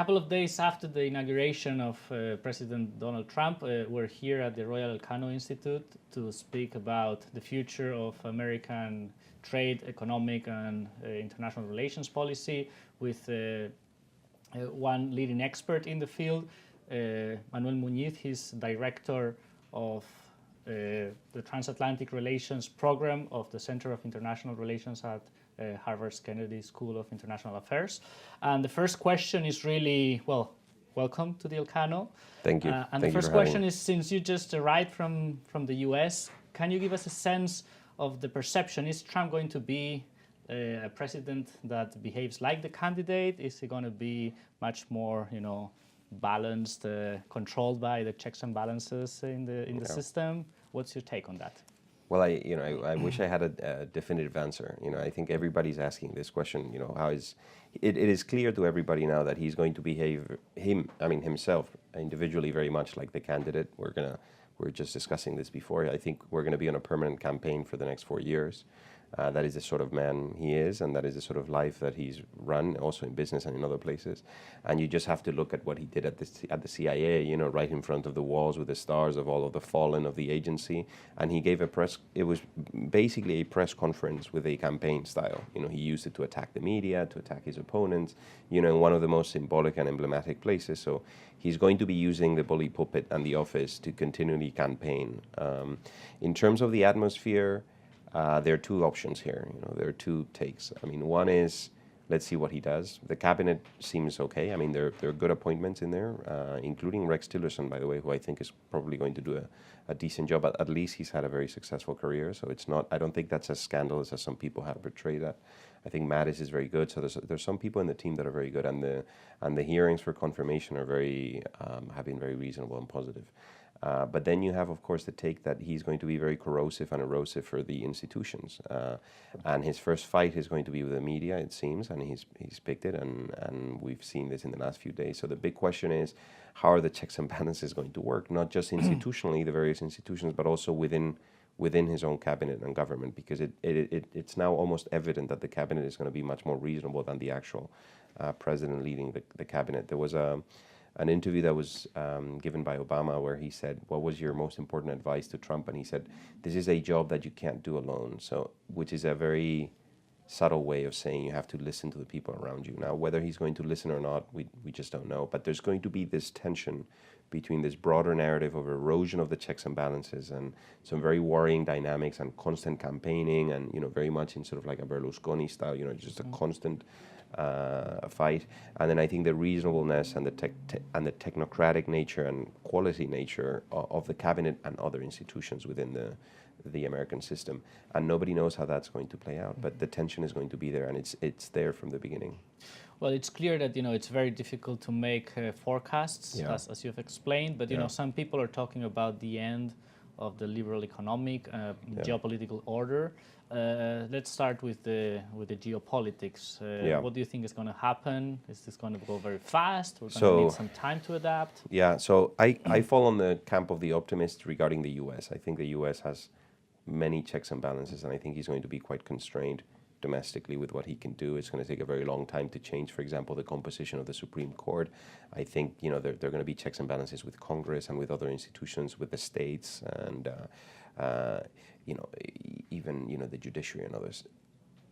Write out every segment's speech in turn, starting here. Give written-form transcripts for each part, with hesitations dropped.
couple of days after the inauguration of President Donald Trump, we're here at the Royal Elcano Institute to speak about the future of American trade, economic, and international relations policy with one leading expert in the field, Manuel Muñiz. He's director of the Transatlantic Relations Program of the Center of International Relations at Harvard's Kennedy School of International Affairs. And the first question is really, well, welcome to the Elcano. Thank you. And the first question is, since you just arrived from the US, can you give us a sense of the perception? Is Trump going to be a president that behaves like the candidate? Is he going to be much more, balanced, controlled by the checks and balances in the system? What's your take on that? Well, I wish I had a definitive answer. I think everybody's asking this question. How is it is clear to everybody now that he's going to behave himself individually very much like the candidate. We're just discussing this before. I think we're going to be on a permanent campaign for the next 4 years. That is the sort of man he is, and that is the sort of life that he's run, also in business and in other places. And you just have to look at what he did at the CIA, right in front of the walls with the stars of all of the fallen of the agency. And he gave it was basically a press conference with a campaign style. He used it to attack the media, to attack his opponents, in one of the most symbolic and emblematic places. So he's going to be using the bully pulpit and the office to continually campaign. In terms of the atmosphere, there are two options here. There are two takes. One is, let's see what he does. The cabinet seems okay. There are good appointments in there, including Rex Tillerson, by the way, who I think is probably going to do a decent job. At least he's had a very successful career, so it's not. I don't think that's as scandalous as some people have portrayed that. I think Mattis is very good. So there's some people in the team that are very good, and the hearings for confirmation are have been very reasonable and positive. But then you have, of course, the take that he's going to be very corrosive and erosive for the institutions. And his first fight is going to be with the media, it seems, and he's picked it, and we've seen this in the last few days. So the big question is, how are the checks and balances going to work? Not just institutionally, the various institutions, but also within his own cabinet and government, because it's now almost evident that the cabinet is going to be much more reasonable than the actual president leading the cabinet. There was an interview that was given by Obama where he said, what was your most important advice to Trump? And he said, this is a job that you can't do alone. So, which is a very subtle way of saying you have to listen to the people around you. Now, whether he's going to listen or not, we just don't know. But there's going to be this tension between this broader narrative of erosion of the checks and balances and some very worrying dynamics and constant campaigning and, very much in sort of like a Berlusconi style, just a constant fight. And then I think the reasonableness and the technocratic nature and quality nature of the cabinet and other institutions within the American system. And nobody knows how that's going to play out, but the tension is going to be there, and it's there from the beginning. Well, it's clear that it's very difficult to make forecasts, as you've explained. But some people are talking about the end of the liberal economic geopolitical order. Let's start with the geopolitics. What do you think is going to happen? Is this going to go very fast? We're going to need some time to adapt. Yeah. So I fall on the camp of the optimist regarding the U.S. I think the U.S. has many checks and balances, and I think he's going to be quite constrained domestically with what he can do. It's going to take a very long time to change, for example, the composition of the Supreme Court. I think, there are going to be checks and balances with Congress and with other institutions, with the states, and, even, the judiciary and others.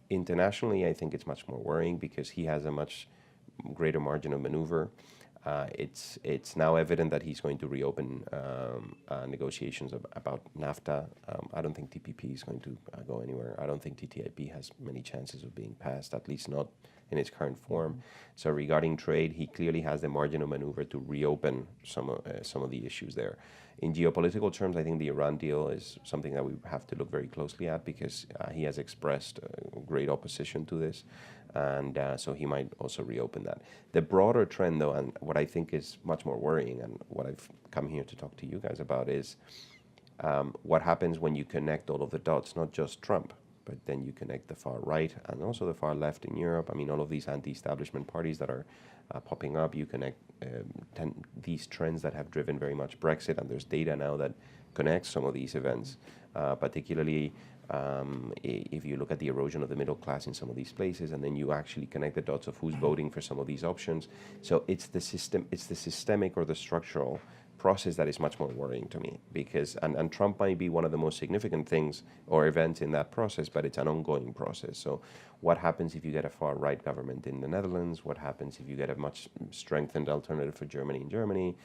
Internationally, I think it's much more worrying because he has a much greater margin of maneuver. It's now evident that he's going to reopen negotiations about NAFTA. I don't think TPP is going to go anywhere. I don't think TTIP has many chances of being passed, at least not in its current form. So regarding trade, he clearly has the margin of maneuver to reopen some of the issues there. In geopolitical terms, I think the Iran deal is something that we have to look very closely at because he has expressed great opposition to this. And so he might also reopen that. The broader trend, though, and what I think is much more worrying, and what I've come here to talk to you guys about, is what happens when you connect all of the dots, not just Trump, but then you connect the far right and also the far left in Europe. All of these anti-establishment parties that are popping up, you connect these trends that have driven very much Brexit, and there's data now that connects some of these events. particularly if you look at the erosion of the middle class in some of these places, and then you actually connect the dots of who's voting for some of these options. So it's the systemic or the structural process that is much more worrying to me, because and Trump might be one of the most significant things or events in that process, but it's an ongoing process. So what happens if you get a far-right government in the Netherlands? What happens if you get a much strengthened alternative for Germany in Germany?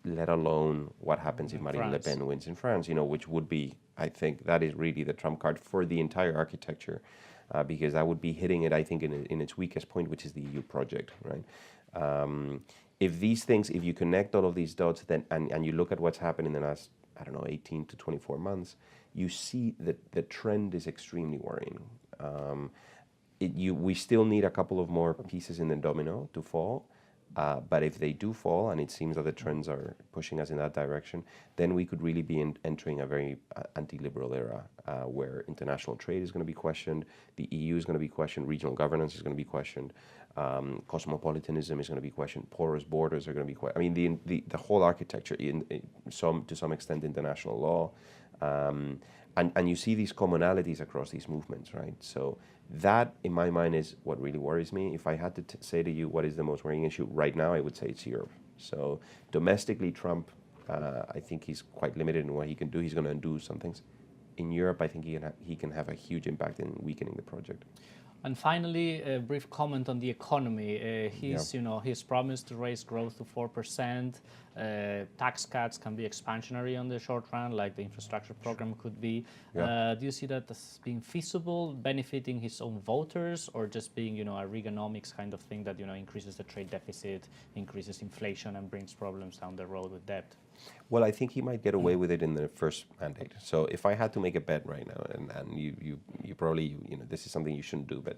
Let alone what happens if Marine Le Pen wins in France, which would be, I think, that is really the trump card for the entire architecture, because that would be hitting it, I think, in its weakest point, which is the EU project, right? If you connect all of these dots, then and you look at what's happened in the last, I don't know, 18 to 24 months, you see that the trend is extremely worrying. We still need a couple of more pieces in the domino to fall. But if they do fall, and it seems that the trends are pushing us in that direction, then we could really be entering a very anti-liberal era, where international trade is going to be questioned, the EU is going to be questioned, regional governance is going to be questioned, cosmopolitanism is going to be questioned, porous borders are going to be questioned. I mean, the whole architecture, to some extent, international law, and you see these commonalities across these movements, right? So that, in my mind, is what really worries me. If I had to say to you what is the most worrying issue right now, I would say it's Europe. So domestically, Trump, I think he's quite limited in what he can do. He's going to undo some things. In Europe, I think he can have a huge impact in weakening the project. And finally, a brief comment on the economy. He's promised to raise growth to 4%. Tax cuts can be expansionary on the short run, like the infrastructure program could be. Do you see that as being feasible, benefiting his own voters, or just being, a Reaganomics kind of thing that, increases the trade deficit, increases inflation, and brings problems down the road with debt? Well, I think he might get away with it in the first mandate. So if I had to make a bet right now, and you probably, this is something you shouldn't do, but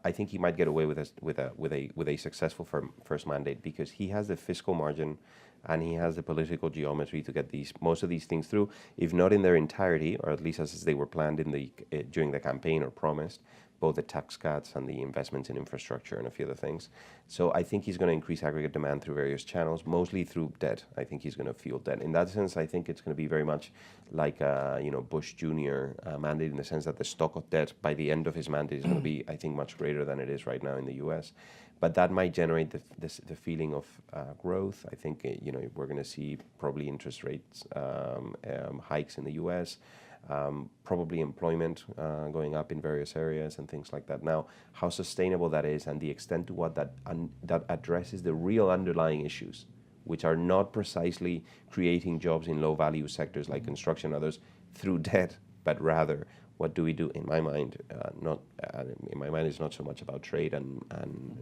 I think he might get away with a successful first mandate, because he has the fiscal margin and he has the political geometry to get most of these things through, if not in their entirety, or at least as they were planned during the campaign or promised, both the tax cuts and the investments in infrastructure and a few other things. So I think he's going to increase aggregate demand through various channels, mostly through debt. I think he's going to fuel debt. In that sense, I think it's going to be very much like Bush Jr. Mandate, in the sense that the stock of debt by the end of his mandate is going to be, I think, much greater than it is right now in the U.S. But that might generate the feeling of growth. I think we're going to see probably interest rates hikes in the U.S., probably employment going up in various areas and things like that. Now, how sustainable that is and the extent to what that addresses the real underlying issues, which are not precisely creating jobs in low-value sectors like construction and others through debt, but rather what do we do? In my mind, it's not so much about trade and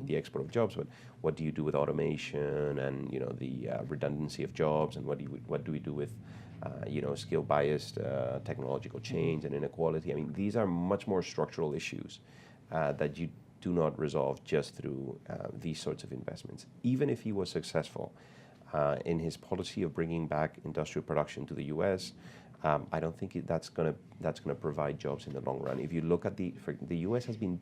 the export of jobs, but what do you do with automation and the redundancy of jobs, and what do we do with skill-biased technological change and inequality? I mean, these are much more structural issues that you do not resolve just through these sorts of investments. Even if he was successful in his policy of bringing back industrial production to the U.S., I don't think that's going to provide jobs in the long run. If you look at the U.S. has been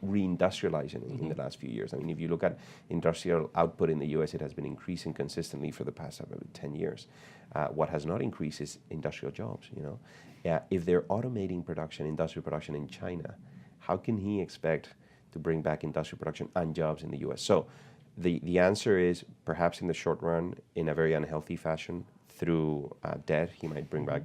reindustrializing in the last few years. I mean, if you look at industrial output in the U.S., it has been increasing consistently for the past 10 years. What has not increased is industrial jobs. If they're automating production, industrial production in China, how can he expect to bring back industrial production and jobs in the U.S.? So the answer is perhaps in the short run, in a very unhealthy fashion, through debt, he might bring back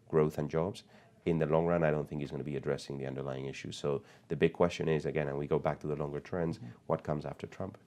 growth and jobs. In the long run, I don't think he's going to be addressing the underlying issues. So the big question is, again, and we go back to the longer trends, what comes after Trump?